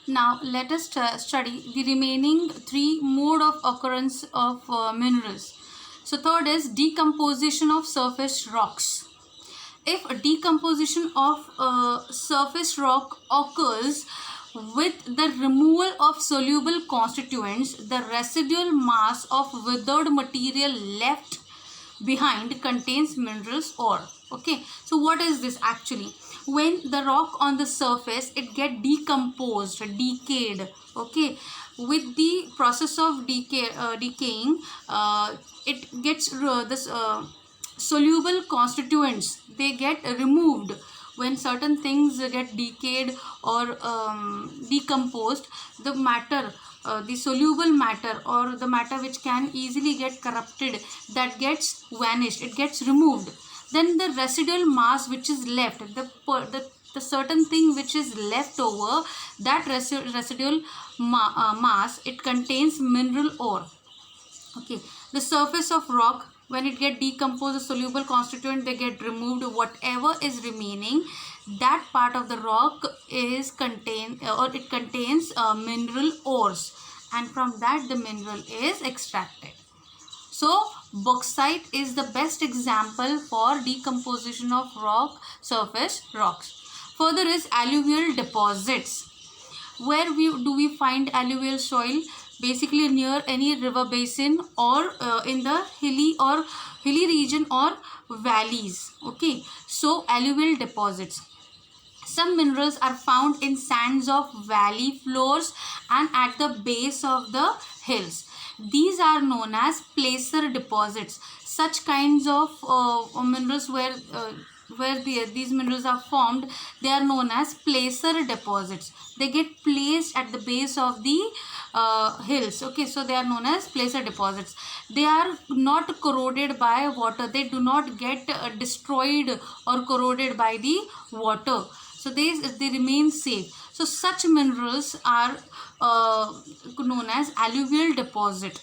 Now let us study the remaining three mode of occurrence of minerals. So third is decomposition of surface rocks. If a decomposition of surface rock occurs with the removal of soluble constituents, the residual mass of withered material left behind contains minerals ore. Okay, so what is this actually? When the rock on the surface, it get decomposed, decayed. Okay, with the process of decaying, it gets this soluble constituents, they get removed. When certain things get decayed or decomposed, the matter, the soluble matter or the matter which can easily get corrupted, that gets vanished, it gets removed. Then the residual mass which is left, the certain thing which is left over, that residual mass, it contains mineral ore. Okay, the surface of rock, when it get decomposed, the soluble constituent, they get removed. Whatever is remaining, that part of the rock is contained or it contains mineral ores, and from that the mineral is extracted. So bauxite is the best example for decomposition of rock, surface rocks. Further is alluvial deposits. Where do we find alluvial soil? Basically near any river basin or in the hilly region or valleys. Okay, so alluvial deposits. Some minerals are found in sands of valley floors and at the base of the hills. These are known as placer deposits. Such kinds of minerals where these minerals are formed, they are known as placer deposits. They get placed at the base of the hills. Okay, so they are known as placer deposits. They are not corroded by water. They do not get destroyed or corroded by the water. So they remain safe. So such minerals are known as alluvial deposit.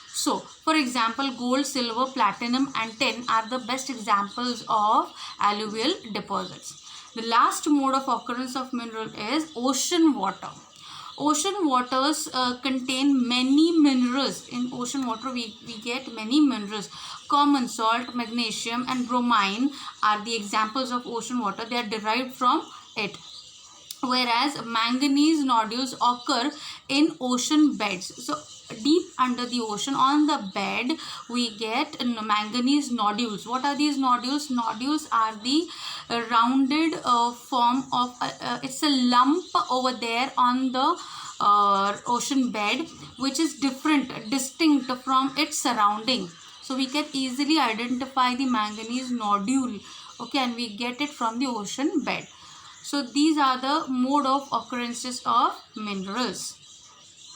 So, for example, gold, silver, platinum and tin are the best examples of alluvial deposits. The last mode of occurrence of mineral is ocean water. Ocean waters contain many minerals. In ocean water, we get many minerals. Common salt, magnesium and bromine are the examples of ocean water. They are derived from it. Whereas manganese nodules occur in ocean beds. So deep under the ocean on the bed, we get manganese nodules. What are these nodules? Nodules are the rounded form of it's a lump over there on the ocean bed, which is distinct from its surrounding. So we can easily identify the manganese nodule. Okay, and we get it from the ocean bed. So these are the mode of occurrences of minerals.